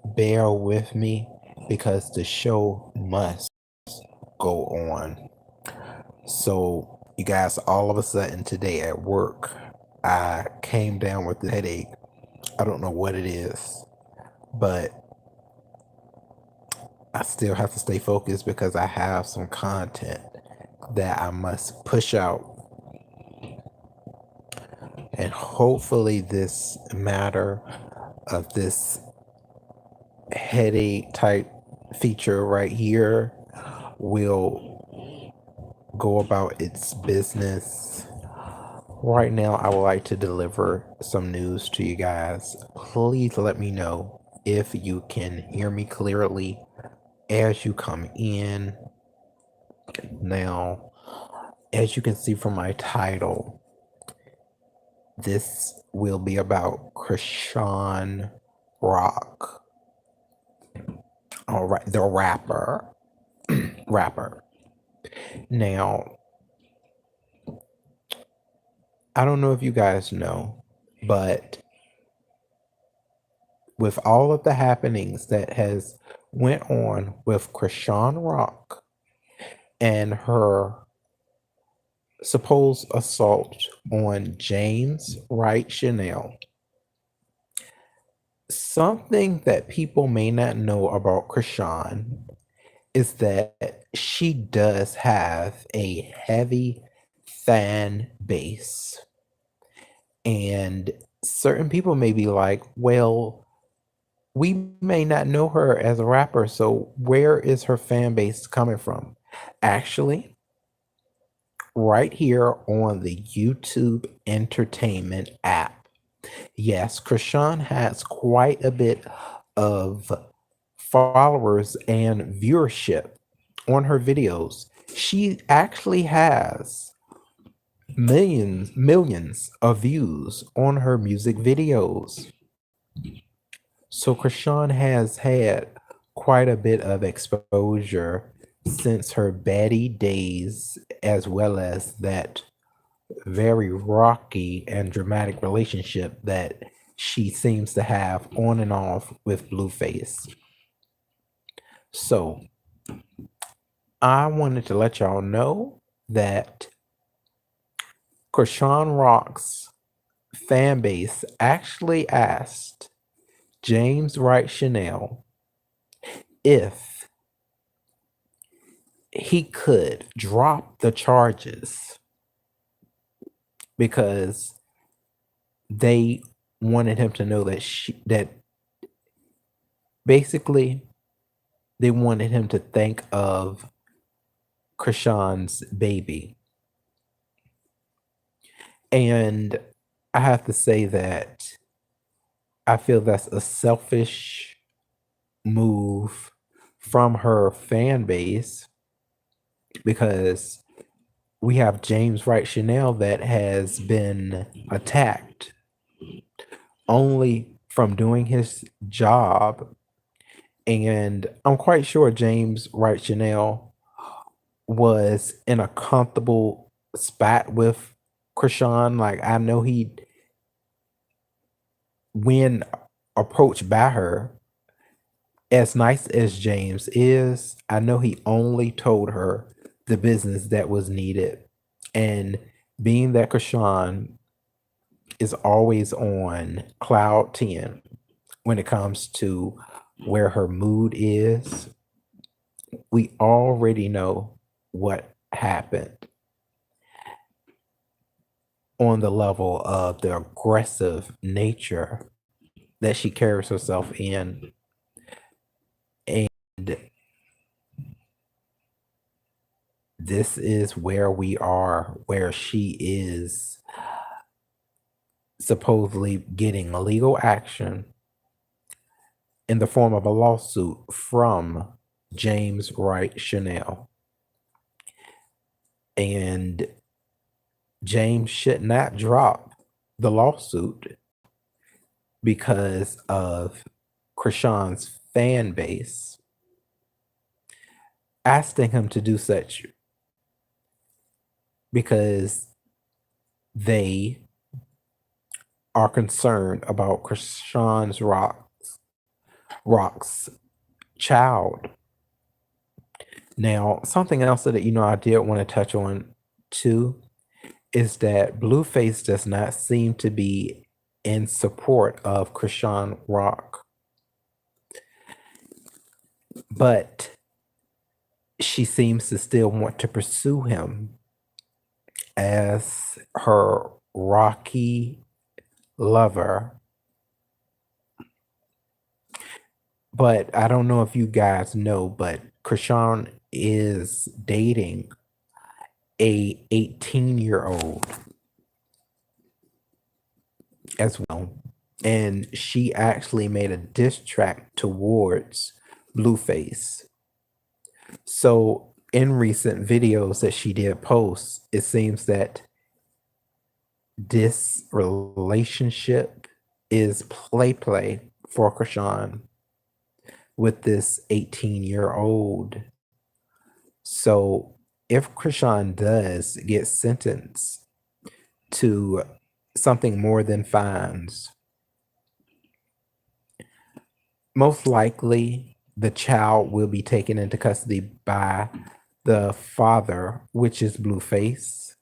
bear with me because the show must go on. So, you guys, all of a sudden today at work, I came down with a headache. I don't know what it is, but I still have to stay focused because I have some content that I must push out. And hopefully, this matter of this headache type feature right here will go about its business. Right now, I would like to deliver some news to you guys. Please let me know if you can hear me clearly as you come in. Now, as you can see from my title, this will be about Chrisean Rock. All right, the rapper. Rapper. Now, I don't know if you guys know, but with all of the happenings that has went on with Chrisean Rock and her supposed assault on James Wright Chanel, something that people may not know about Chrisean is that she does have a heavy fan base. And certain people may be like, well, we may not know her as a rapper, so where is her fan base coming from? Actually, right here on the YouTube Entertainment app. Yes, Krishan has quite a bit of followers and viewership on her videos. She actually has millions of views on her music videos. So Krishan has had quite a bit of exposure since her baddie days, as well as that very rocky and dramatic relationship that she seems to have on and off with Blueface. So I wanted to let y'all know that Krishan Rock's fan base actually asked James Wright Chanel if he could drop the charges because they wanted him to know that basically they wanted him to think of Krishan's baby. And I have to say that I feel that's a selfish move from her fan base because we have James Wright Chanel that has been attacked only from doing his job. And I'm quite sure James Wright Chanel was in a comfortable spot with Krishan. Like, I know he, when approached by her, as nice as James is, I know he only told her the business that was needed. And being that Krishan is always on cloud 10 when it comes to where her mood is, we already know what happened on the level of the aggressive nature that she carries herself in. And this is where we are, where she is supposedly getting legal action in the form of a lawsuit from James Wright Chanel. And James should not drop the lawsuit because of Krishan's fan base asking him to do such because they are concerned about Krishan's Rock's Rock's child. Now, something else that I did want to touch on too is that Blueface does not seem to be in support of Chrisean Rock, but she seems to still want to pursue him as her rocky lover. But I don't know if you guys know, but Chrisean is dating a 18-year-old as well. And she actually made a diss track towards Blueface. So in recent videos that she did post, it seems that this relationship is play for Chrisean with this 18-year-old. So if Chrisean does get sentenced to something more than fines, most likely the child will be taken into custody by the father, which is Blueface.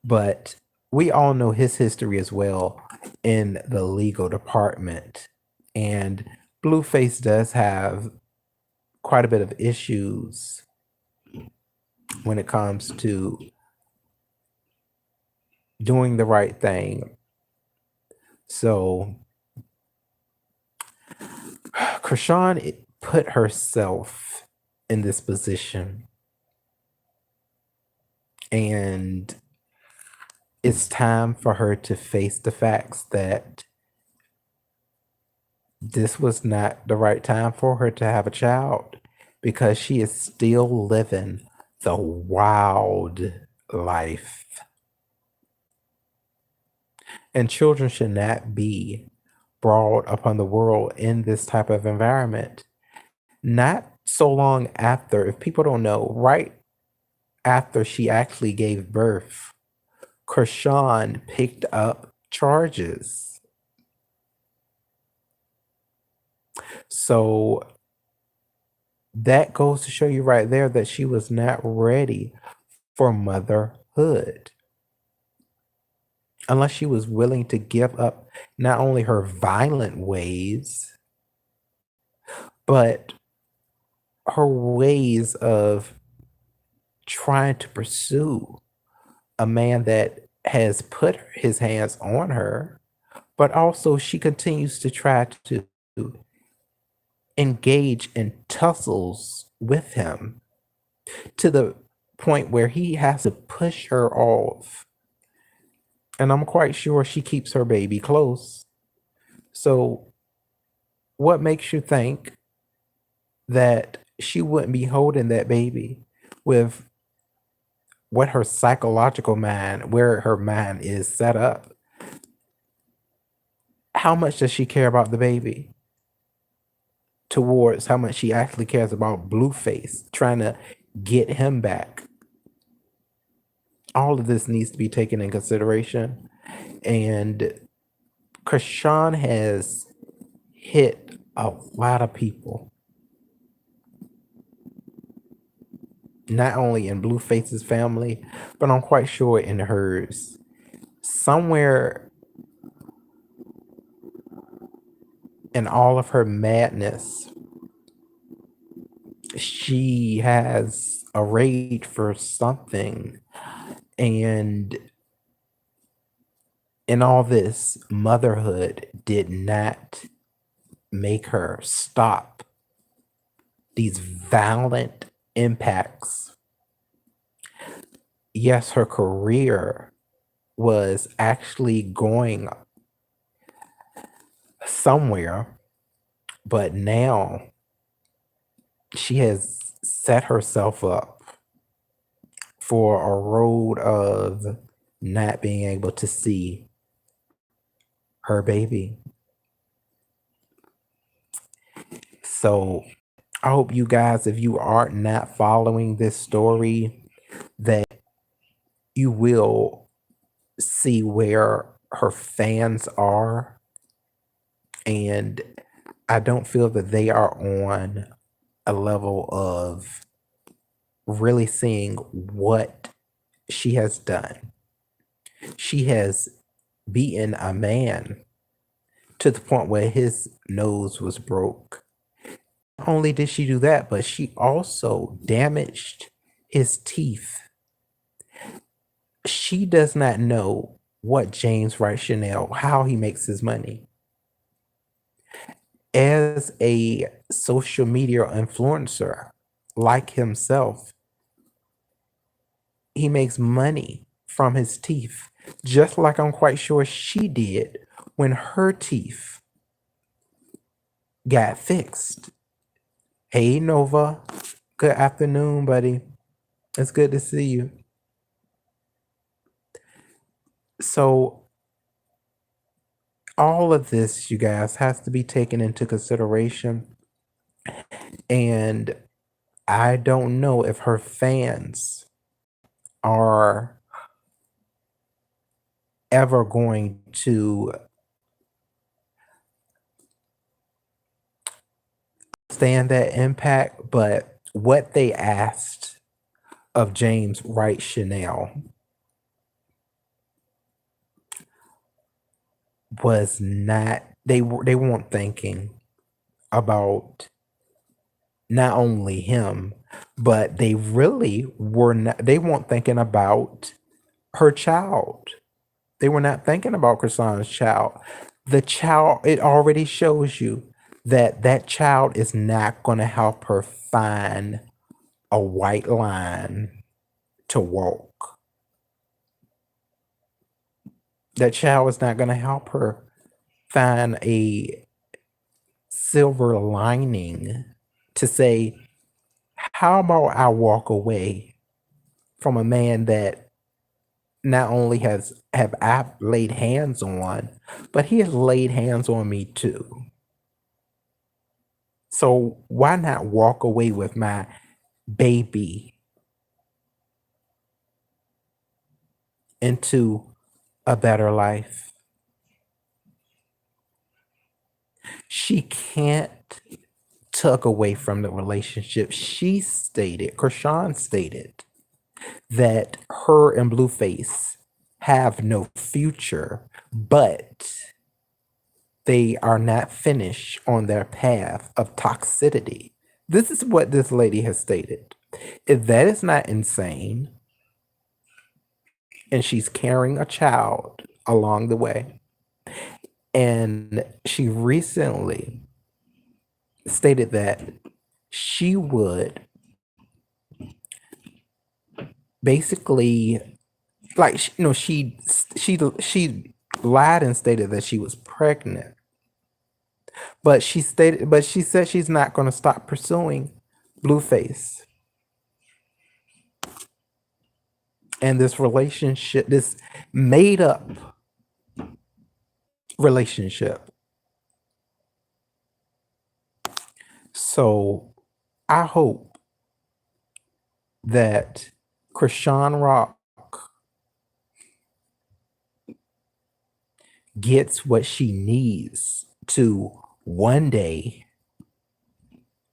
But we all know his history as well in the legal department. And Blueface does have quite a bit of issues when it comes to doing the right thing. So Chrisean put herself in this position, and it's time for her to face the facts that this was not the right time for her to have a child, because she is still living the wild life. And children should not be brought upon the world in this type of environment. Not so long after, if people don't know, right after she actually gave birth, Chrisean picked up charges. So that goes to show you right there that she was not ready for motherhood. Unless she was willing to give up not only her violent ways, but her ways of trying to pursue a man that has put his hands on her, but also she continues to try to engage in tussles with him to the point where he has to push her off. And I'm quite sure she keeps her baby close. So, what makes you think that she wouldn't be holding that baby with what her psychological mind, where her mind is set up? How much does she care about the baby towards how much she actually cares about Blueface, trying to get him back? All of this needs to be taken in consideration. And Chrisean has hit a lot of people, not only in Blueface's family, but I'm quite sure in hers. Somewhere in all of her madness, she has a rage for something. And in all this, motherhood did not make her stop these violent impacts. Yes, her career was actually going somewhere, but now she has set herself up for a road of not being able to see her baby. So I hope you guys, if you are not following this story, that you will see where her fans are and I don't feel that they are on a level of really seeing what she has done. She has beaten a man to the point where his nose was broke. Not only did she do that, but she also damaged his teeth. She does not know what James Wright Chanel, how he makes his money. As a social media influencer like himself, he makes money from his teeth, just like I'm quite sure she did when her teeth got fixed. Hey, Nova. Good afternoon, buddy. It's good to see you. So, all of this, you guys, has to be taken into consideration. And I don't know if her fans are ever going to stand that impact, but what they asked of James Wright Chanel was not, they weren't thinking about not only him, but they really were not, they weren't thinking about her child. They were not thinking about Chrisean's child. The child, it already shows you that that child is not going to help her find a white line to walk. That child is not going to help her find a silver lining to say, how about I walk away from a man that not only have I laid hands on, but he has laid hands on me too. So why not walk away with my baby into a better life? She can't tug away from the relationship. She stated, Chrisean stated, that her and Blueface have no future, but they are not finished on their path of toxicity. This is what this lady has stated. If that is not insane, and she's carrying a child along the way, and she recently stated that she would basically, like, she lied and stated that she was pregnant, but she said she's not going to stop pursuing Blueface and this relationship, this made up relationship. So I hope that Chrisean Rock gets what she needs to one day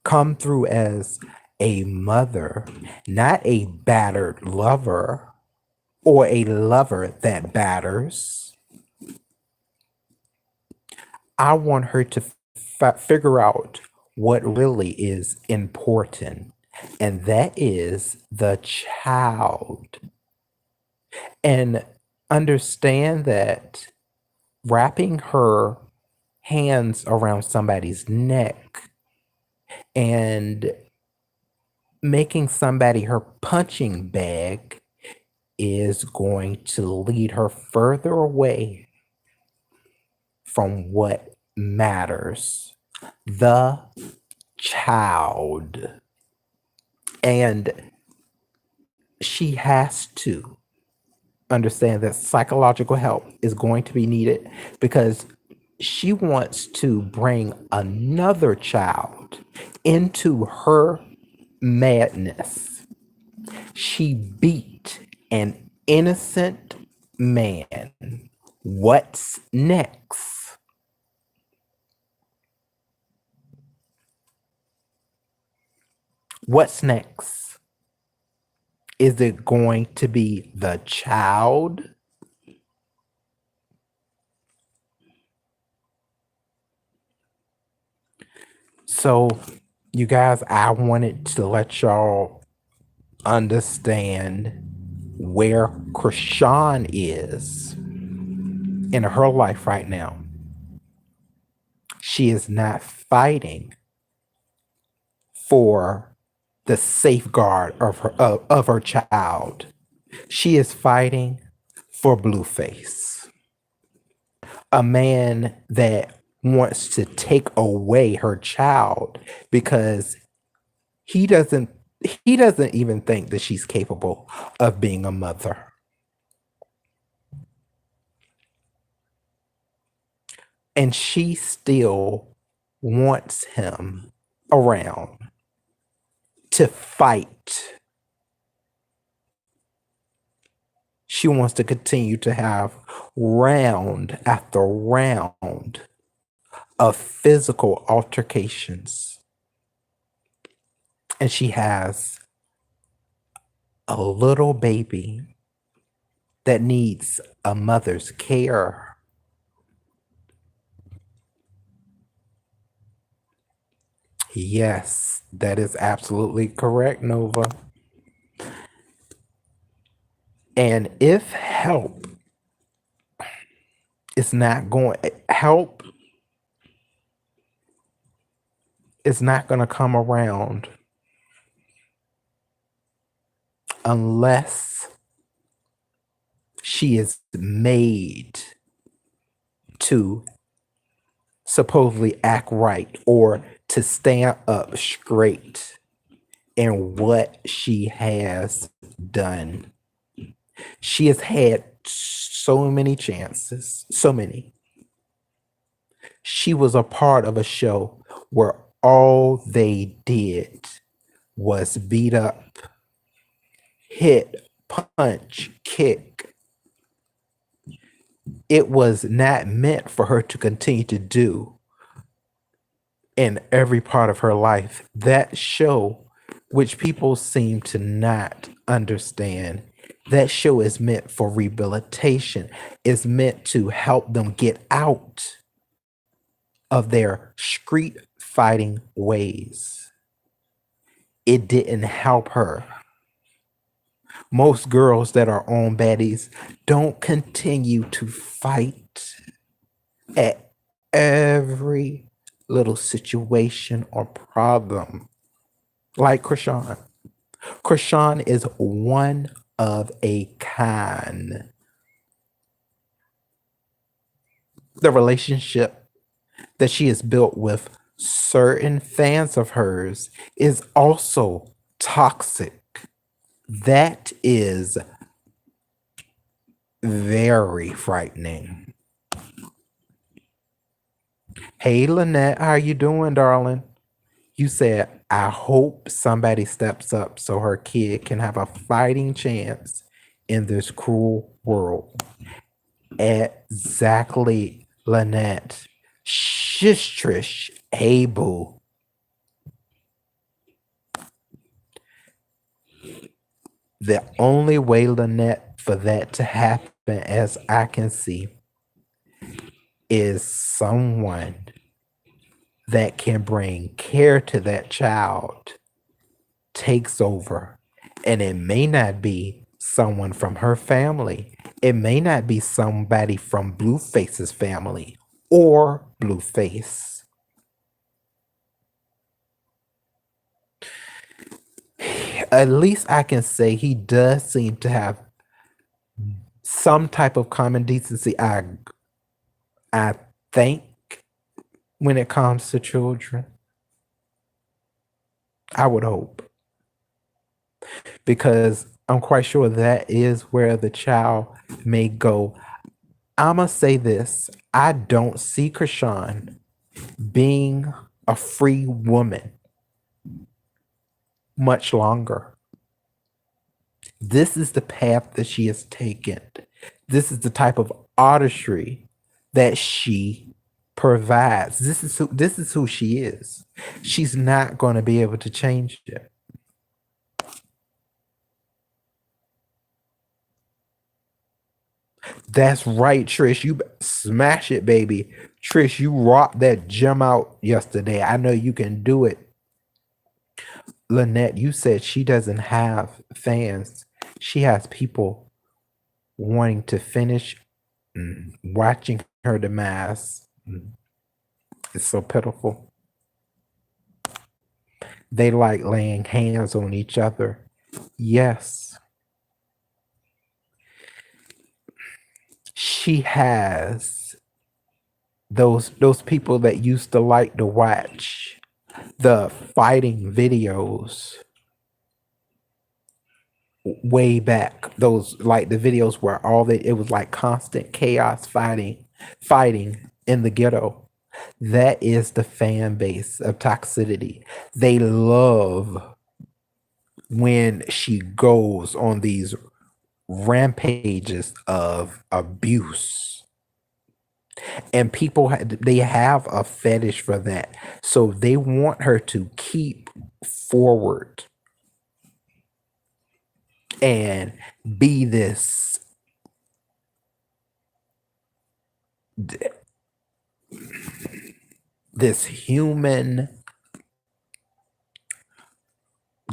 come through as a mother, not a battered lover or a lover that batters. I want her to figure out what really is important, and that is the child. And understand that wrapping her hands around somebody's neck and making somebody her punching bag is going to lead her further away from what matters, the child. And she has to understand that psychological help is going to be needed because she wants to bring another child into her madness. She beat an innocent man. What's next? What's next? Is it going to be the child? So, you guys, I wanted to let y'all understand where Chrisean is in her life right now. She is not fighting for the safeguard of her child. She is fighting for Blueface, a man that wants to take away her child because he doesn't he doesn't even think that she's capable of being a mother. And she still wants him around to fight. She wants to continue to have round after round of physical altercations. And she has a little baby that needs a mother's care. Yes, that is absolutely correct, Nova. And if help is not going to come around unless she is made to supposedly act right or to stand up straight in what she has done. She has had so many chances, so many. She was a part of a show where all they did was beat up, hit, punch, kick. It was not meant for her to continue to do in every part of her life. That show, which people seem to not understand, that show is meant for rehabilitation, is meant to help them get out of their street fighting ways. It didn't help her. Most girls that are on baddies don't continue to fight at every little situation or problem like Chrisean. Chrisean is one of a kind. The relationship that she has built with certain fans of hers is also toxic. That is very frightening. Hey, Lynette, how you doing, darling? You said, I hope somebody steps up so her kid can have a fighting chance in this cruel world. Exactly, Lynette. Shish, Trish. Hey, boo. The only way, Lynette, for that to happen, as I can see, is someone that can bring care to that child takes over. And it may not be someone from her family. It may not be somebody from Blueface's family or Blueface. At least I can say he does seem to have some type of common decency. I think when it comes to children, I would hope, because I'm quite sure that is where the child may go. I'ma say this: I don't see Chrisean being a free woman much longer. This is the path that she has taken. This is the type of artistry that she provides. This is who she is. She's not going to be able to change it. That's right, Trish. You smash it, baby. Trish, you rocked that gem out yesterday. I know you can do it. Lynette, you said she doesn't have fans. She has people wanting to finish watching her demise. It's so pitiful. They like laying hands on each other. Yes, she has those people that used to like to watch the fighting videos way back. Those like the videos where all that it was like constant chaos fighting in the ghetto. That is the fan base of Toxicity. They love when she goes on these rampages of abuse. And people they have a fetish for that. So they want her to keep forward and be this human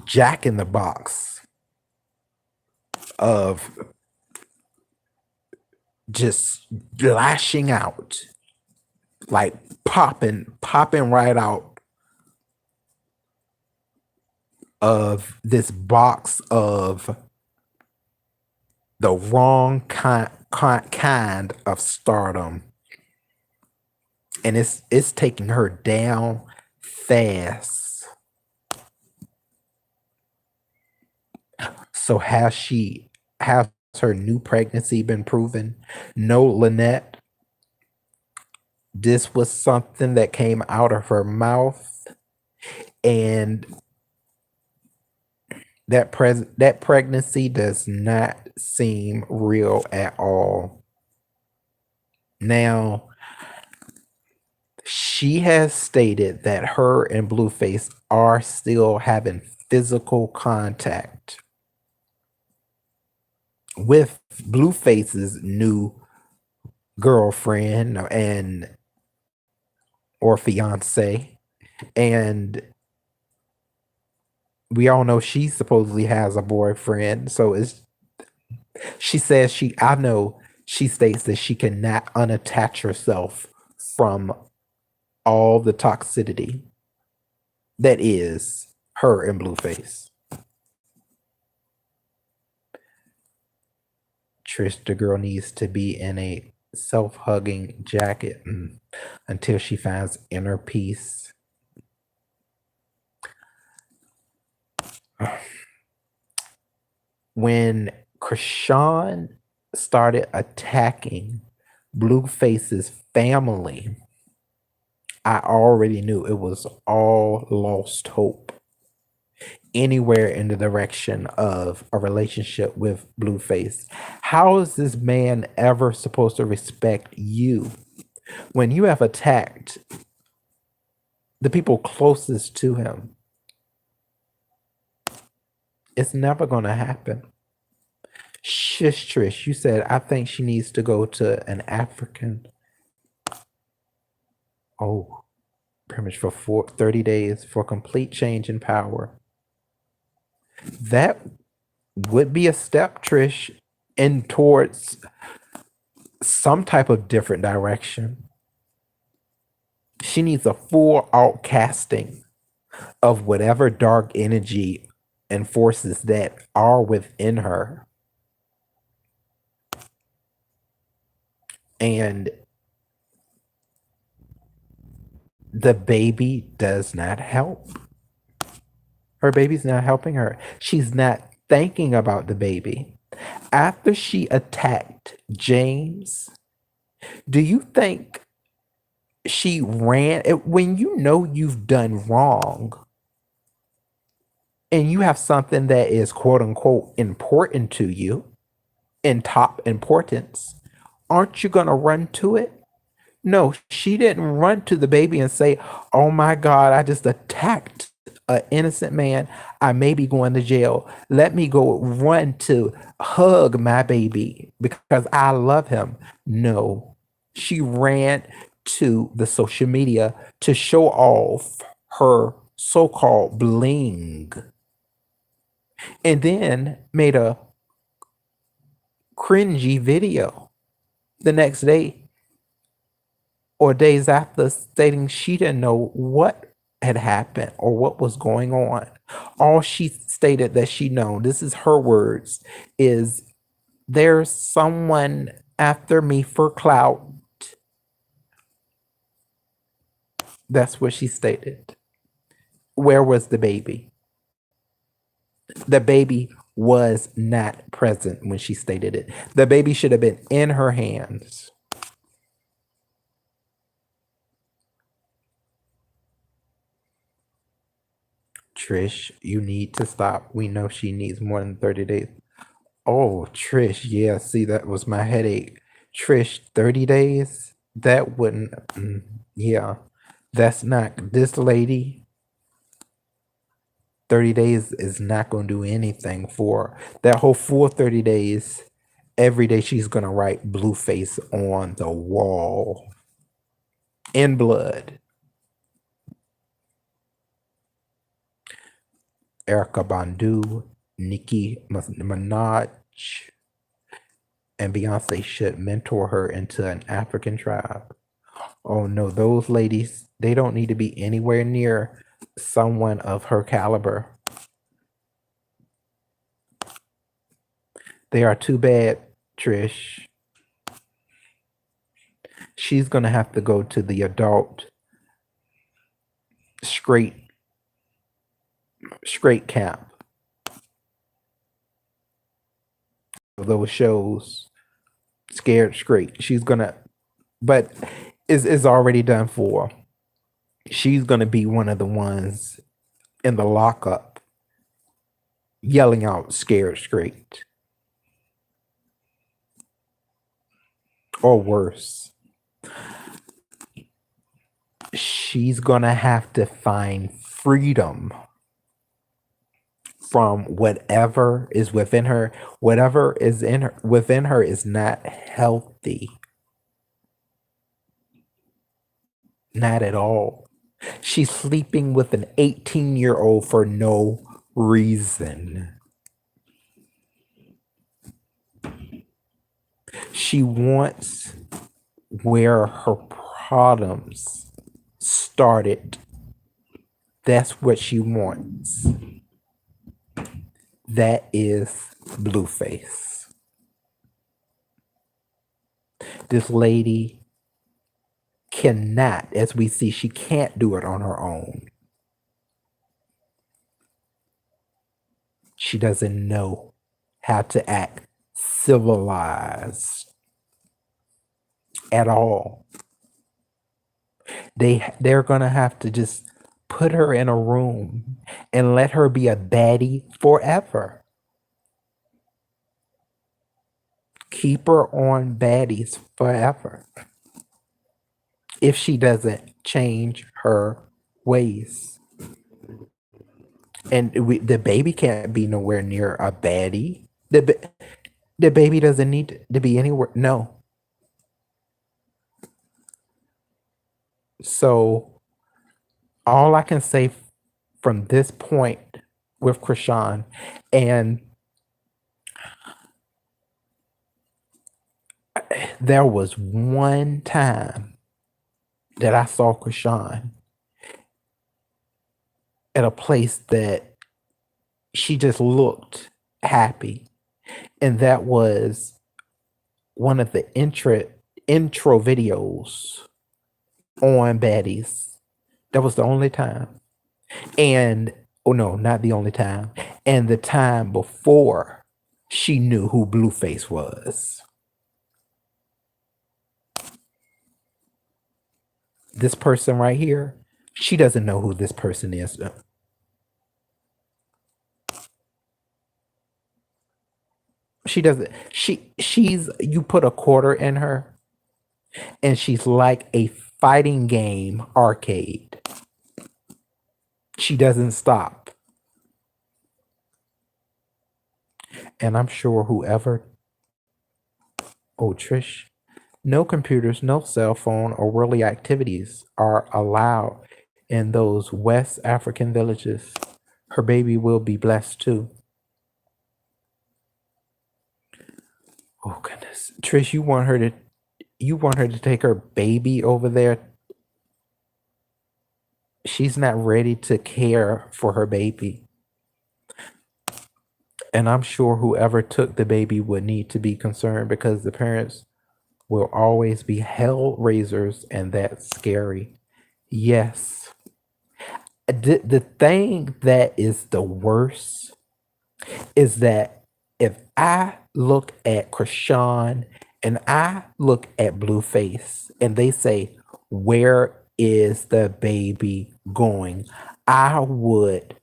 jack in the box of just lashing out, like popping right out of this box of the wrong kind of stardom, and it's taking her down fast. So has her new pregnancy been proven? No, Lynette. This was something that came out of her mouth, and that pregnancy does not seem real at all. Now, she has stated that her and Blueface are still having physical contact with Blueface's new girlfriend and or fiance, and we all know she supposedly has a boyfriend. So she says I know she states that she cannot unattach herself from all the toxicity that is her and Blueface. Trish, the girl needs to be in a self-hugging jacket until she finds inner peace. When Chrisean started attacking Blueface's family, I already knew it was all lost hope anywhere in the direction of a relationship with Blueface. How is this man ever supposed to respect you when you have attacked the people closest to him? It's never going to happen. Shish Trish, you said, I think she needs to go to an African. Oh, pretty much for 30 days for complete change in power. That would be a step, Trish, in towards some type of different direction. She needs a full outcasting of whatever dark energy and forces that are within her. And the baby does not help. Her baby's not helping her. She's not thinking about the baby. After she attacked James, do you think she ran? When you know you've done wrong and you have something that is quote unquote important to you, in top importance, aren't you going to run to it? No, she didn't run to the baby and say, oh my God, I just attacked an innocent man. I may be going to jail. Let me go run to hug my baby because I love him. No, she ran to the social media to show off her so-called bling and then made a cringy video the next day or days after stating she didn't know what had happened or what was going on. All she stated that she know, this is her words, is there's someone after me for clout. That's what she stated. Where was the baby? The baby was not present when she stated it. The baby should have been in her hands. Trish, you need to stop. We know she needs more than 30 days. Oh, Trish, yeah, see, that was my headache. Trish, 30 days? That wouldn't, yeah, that's not, this lady, 30 days is not going to do anything for her. That whole full 30 days, every day she's going to write Blueface on the wall in blood. Erica Badu, Nicki Minaj, and Beyonce should mentor her into an African tribe. Oh no, those ladies, they don't need to be anywhere near someone of her caliber. They are too bad, Trish. She's gonna have to go to the adult straight camp. Those shows, Scared Straight. She's gonna, but is already done for. She's gonna be one of the ones in the lockup yelling out Scared Straight. Or worse. She's gonna have to find freedom from whatever is within her. Whatever is in her within her is not healthy. Not at all. She's sleeping with an 18-year-old for no reason. She wants where her problems started. That's what she wants. That is Blueface. This lady cannot, as we see, she can't do it on her own. She doesn't know how to act civilized at all. They're gonna have to just put her in a room and let her be a baddie forever. Keep her on baddies forever. If she doesn't change her ways. And the baby can't be nowhere near a baddie. The baby doesn't need to be anywhere. No. So all I can say from this point with Chrisean, and there was one time that I saw Chrisean at a place that she just looked happy. And that was one of the intro videos on Baddies. That was the only time. And, oh no, not the only time. And the time before she knew who Blueface was. This person right here, she doesn't know who this person is. She doesn't. She's, you put a quarter in her, and she's like a fighting game arcade. She doesn't stop. And I'm sure whoever, oh, Trish, no computers, no cell phone, or worldly activities are allowed in those West African villages. Her baby will be blessed too. Oh goodness. Trish, you want her to take her baby over there. She's not ready to care for her baby. And I'm sure whoever took the baby would need to be concerned because the parents will always be hell raisers, and that's scary. Yes. The thing that is the worst is that if I look at Chrisean and I look at Blueface and they say, where is the baby going? I would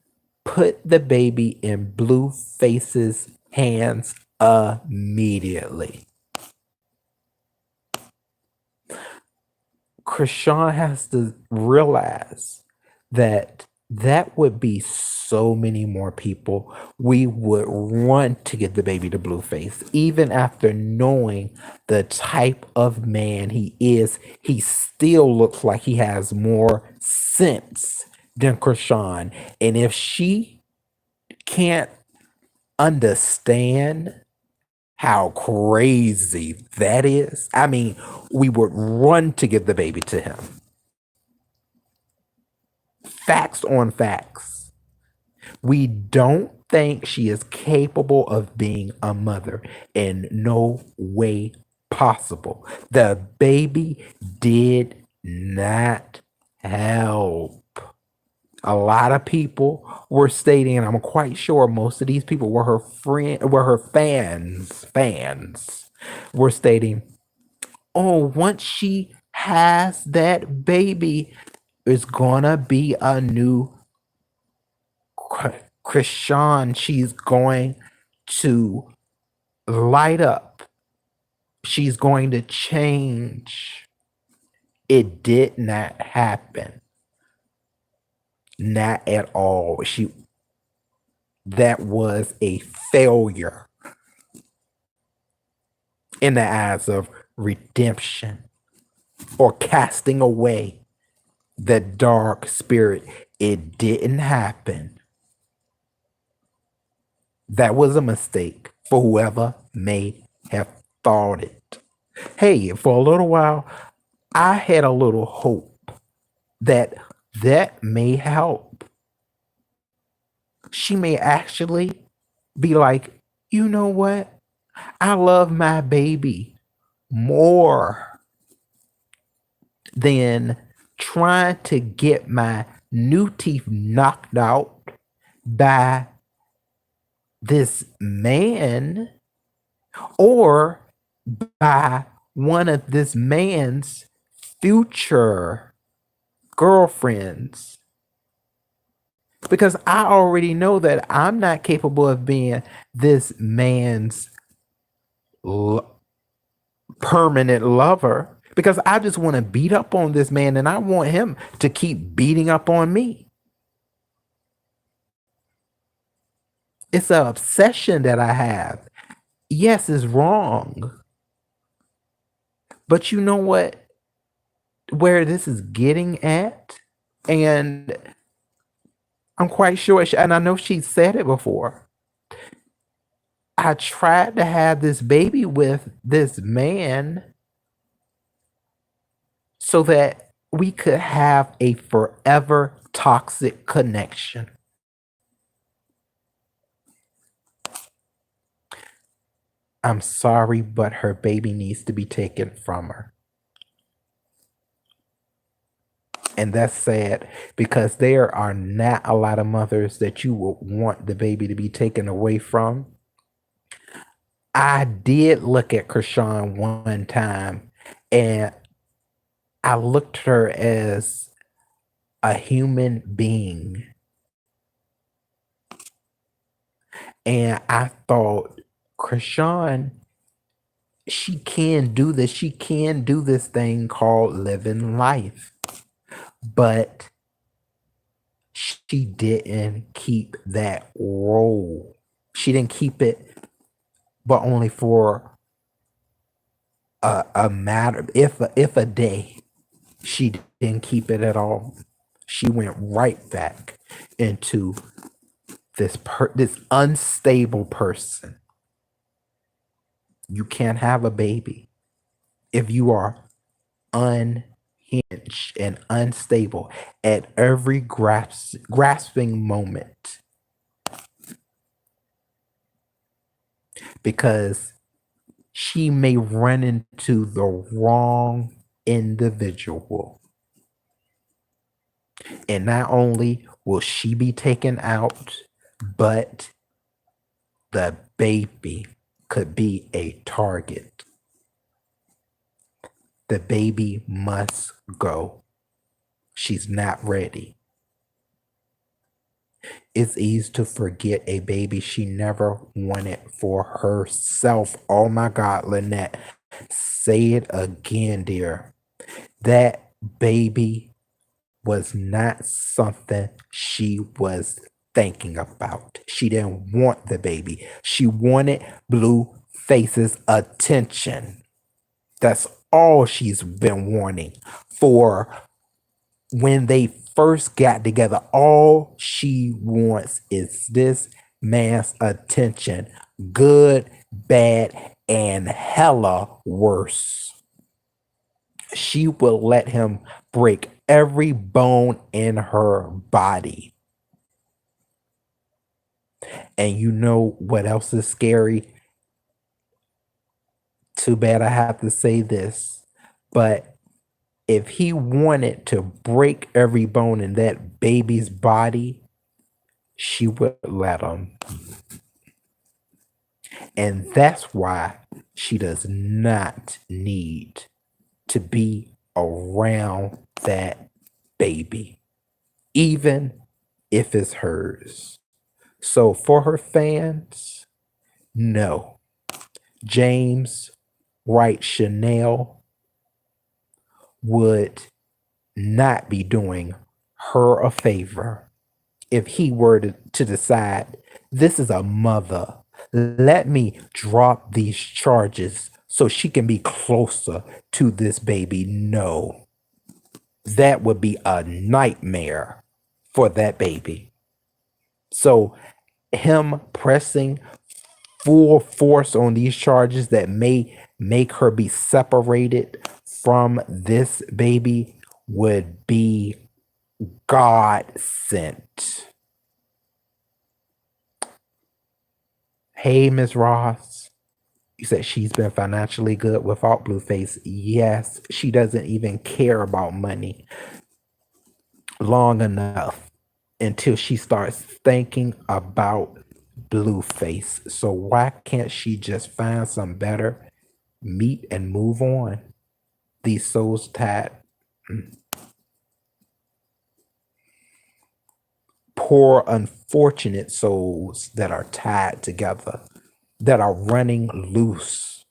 put the baby in Blueface's hands immediately. Chrisean has to realize that that would be so many more people. We would run to get the baby to Blueface, even after knowing the type of man he is. He still looks like he has more sense than Chrisean, and if she can't understand how crazy that is, I mean, we would run to get the baby to him. Facts on facts. We don't think she is capable of being a mother in no way possible. The baby did not help. A lot of people were stating, and I'm quite sure most of these people were her fans were stating, oh, once she has that baby, it's gonna be a new Chrisean. She's going to light up. She's going to change. It did not happen. Not at all. That was a failure in the eyes of redemption or casting away the dark spirit. It didn't happen. That was a mistake for whoever may have thought it. Hey, for a little while, I had a little hope that that may help. She may actually be like, you know what? I love my baby more than trying to get my new teeth knocked out by this man or by one of this man's future girlfriends. Because I already know that I'm not capable of being this man's permanent lover, because I just want to beat up on this man and I want him to keep beating up on me. It's an obsession that I have. Yes, it's wrong. But you know what? Where this is getting at, and I'm quite sure, and I know she said it before. I tried to have this baby with this man so that we could have a forever toxic connection. I'm sorry, but her baby needs to be taken from her. And that's sad because there are not a lot of mothers that you would want the baby to be taken away from. I did look at Chrisean one time and I looked at her as a human being. And I thought, Chrisean, she can do this. She can do this thing called living life. But she didn't keep that role. She didn't keep it, but only for a matter, if a day. She didn't keep it at all. She went right back into this unstable person. You can't have a baby if you are unhinged and unstable at every grasping moment, because she may run into the wrong individual. And not only will she be taken out, but the baby could be a target. The baby must go. She's not ready. It's easy to forget a baby she never wanted for herself. Oh my God, Lynette. Say it again, dear. That baby was not something she was thinking about. She didn't want the baby. She wanted Blueface's attention. That's all she's been wanting for when they first got together. All she wants is this man's attention. Good, bad, and hella worse. She will let him break every bone in her body. And you know what else is scary? Too bad I have to say this, but if he wanted to break every bone in that baby's body, she would let him. And that's why she does not need to be around that baby, even if it's hers. So for her fans, no. James Wright Chanel would not be doing her a favor if he were to decide, this is a mother. Let me drop these charges so she can be closer to this baby. No, that would be a nightmare for that baby. So him pressing full force on these charges that may make her be separated from this baby would be God sent. Hey, Miss Ross. You said she's been financially good without Blueface. Yes, she doesn't even care about money long enough until she starts thinking about Blueface. So why can't she just find some better meat and move on? These souls tied. Poor, unfortunate souls that are tied together, that are running loose.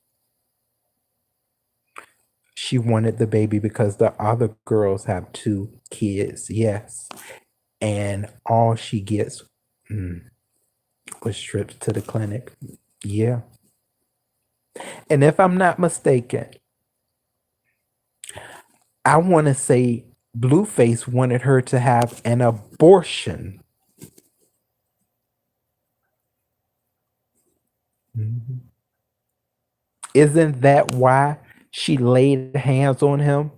She wanted the baby because the other girls have 2 kids, yes. And all she gets was trips to the clinic. Yeah. And if I'm not mistaken, I want to say Blueface wanted her to have an abortion. Mhm. Isn't that why she laid hands on him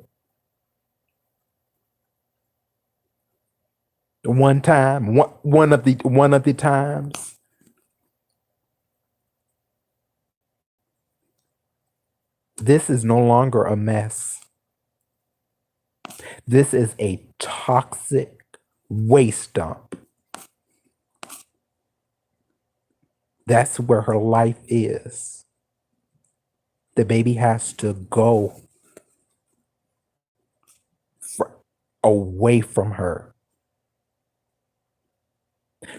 one time, one of the times? This is no longer a mess. This is a toxic waste dump. That's where her life is. The baby has to go away from her.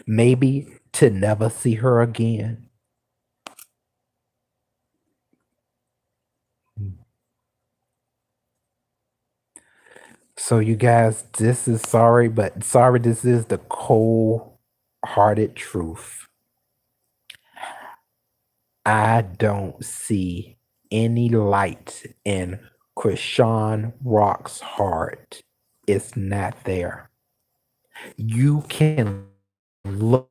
Maybe to never see her again. So you guys, this is sorry, but sorry, this is the cold-hearted truth. I don't see any light in Chrisean Rock's heart. It's not there. You can look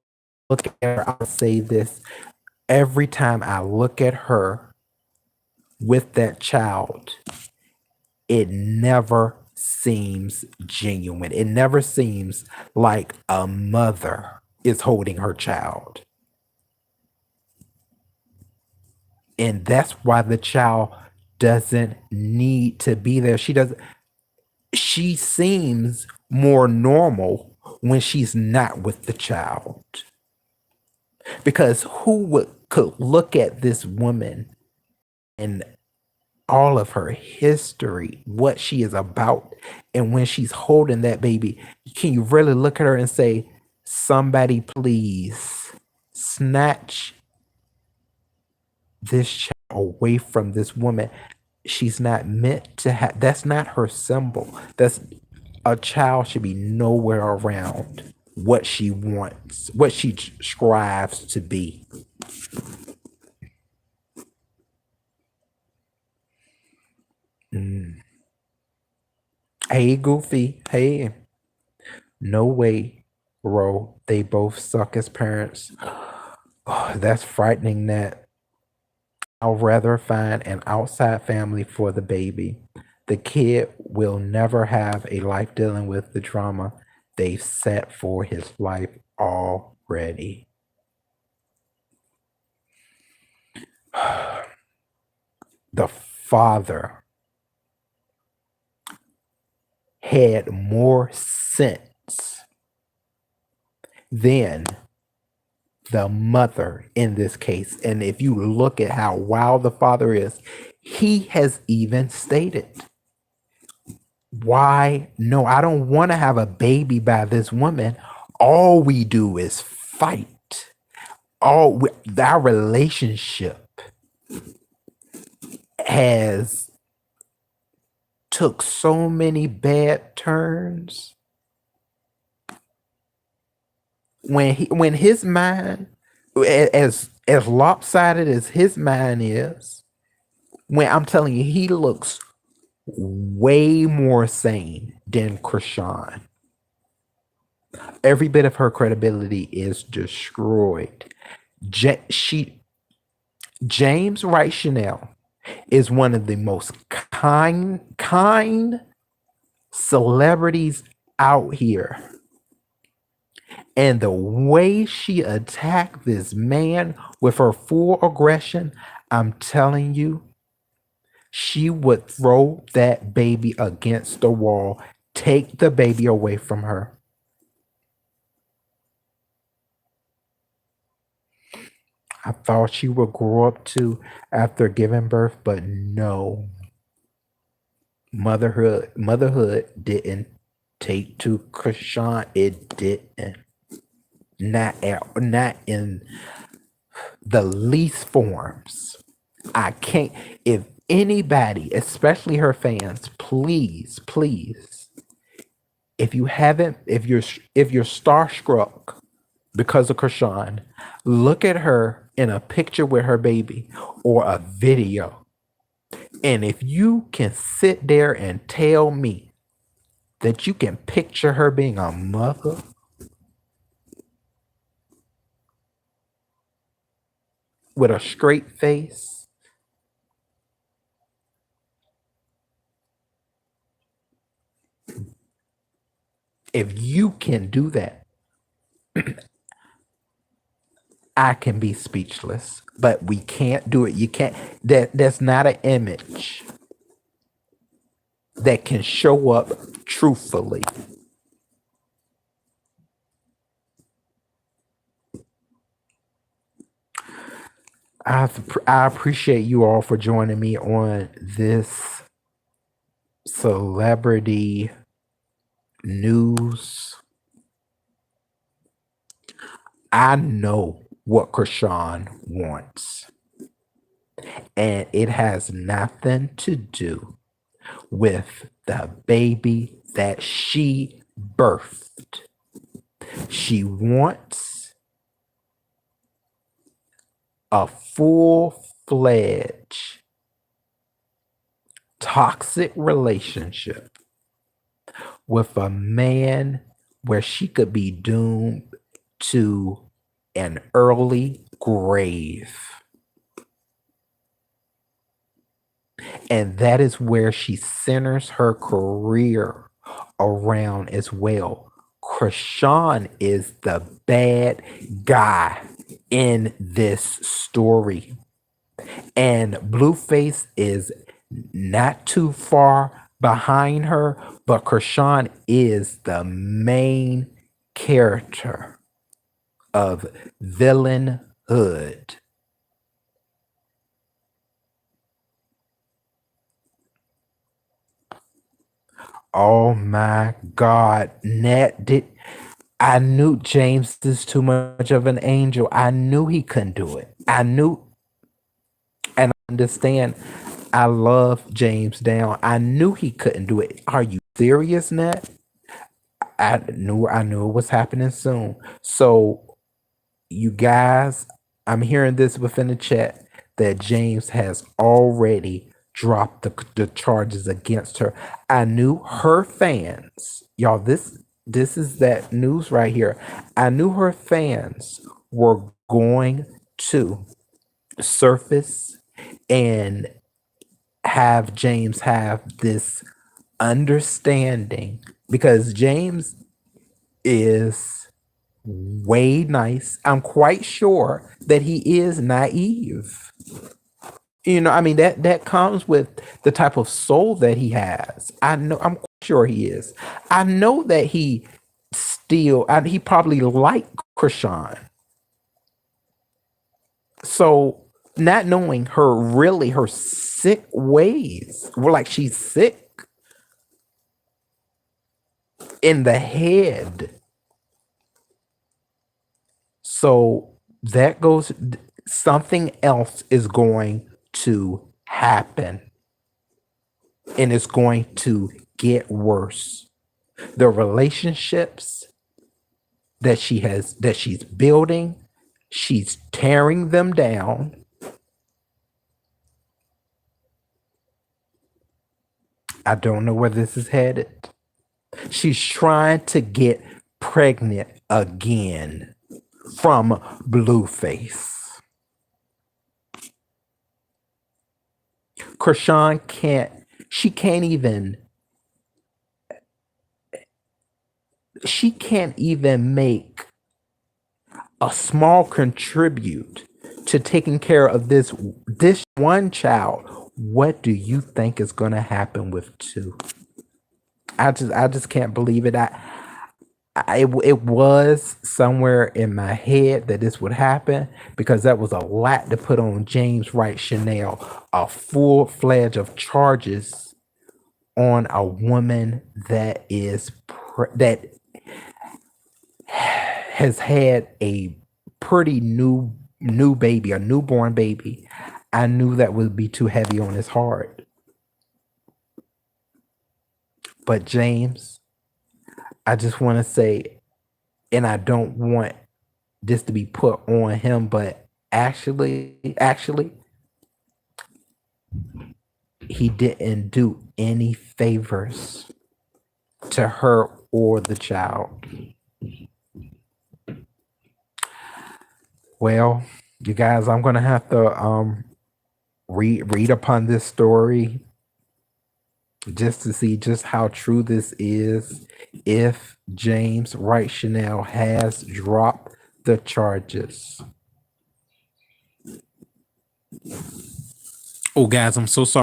at her. I'll say this every time I look at her with that child, it never seems genuine. It never seems like a mother is holding her child. And that's why the child doesn't need to be there. She seems more normal when she's not with the child. Because could look at this woman and all of her history, what she is about, and when she's holding that baby, can you really look at her and say, somebody please snatch this child away from this woman? She's not meant to have, that's not her symbol. That's a child should be nowhere around what she wants, what she strives to be. Hey, Goofy. Hey. No way, Ro. They both suck as parents. Oh, that's frightening, Nat. I'll rather find an outside family for the baby. The kid will never have a life dealing with the trauma they've set for his life already. The father had more sense than the mother in this case. And if you look at how wild the father is, he has even stated, why? No, I don't want to have a baby by this woman. All we do is fight. Our relationship has took so many bad turns. When his mind, as lopsided as his mind is, when I'm telling you, he looks way more sane than Chrisean. Every bit of her credibility is destroyed. James Wright Chanel is one of the most kind celebrities out here. And the way she attacked this man with her full aggression, I'm telling you, she would throw that baby against the wall, take the baby away from her. I thought she would grow up too after giving birth, but no. Motherhood didn't take to Chrisean. It didn't. Not in the least forms. I can't. If anybody, especially her fans, please, if you're starstruck because of Chrisean, look at her in a picture with her baby or a video. And if you can sit there and tell me that you can picture her being a mother with a straight face, if you can do that, I can be speechless. But we can't do it. You can't. That's not an image that can show up truthfully. I appreciate you all for joining me on this celebrity news. I know what Chrisean wants, and it has nothing to do with the baby that she birthed. She wants a full-fledged toxic relationship with a man where she could be doomed to an early grave. And that is where she centers her career around as well. Chrisean is the bad guy in this story. And Blueface is not too far behind her, but Chrisean is the main character of villainhood. Oh my God, Nat did. I knew James is too much of an angel. I knew he couldn't do it. I knew, and I understand. I love James down. I knew he couldn't do it. Are you serious, Nat? I knew it was happening soon. So you guys, I'm hearing this within the chat that James has already dropped the charges against her. I knew her fans, y'all. This is that news right here. I knew her fans were going to surface and have James have this understanding because James is way nice. I'm quite sure that he is naive. I mean that comes with the type of soul that he has. I'm quite sure he is. I know that he probably liked Chrisean. So not knowing her sick ways, well, like she's sick in the head. So that goes, something else is going to happen and it's going to get worse. The relationships that she's building, she's tearing them down. I don't know where this is headed. She's trying to get pregnant again from Blueface. Chrisean she can't even make a small contribute to taking care of this one child. What do you think is going to happen with two? I just can't believe it. It was somewhere in my head that this would happen because that was a lot to put on James Wright Chanel, a full-fledged of charges on a woman that that has had a pretty new baby, a newborn baby. I knew that would be too heavy on his heart. But James, I just want to say, and I don't want this to be put on him, but actually, he didn't do any favors to her or the child. Well, you guys, I'm gonna have to read upon this story just to see just how true this is. If James Wright Chanel has dropped the charges. Oh, guys, I'm so sorry.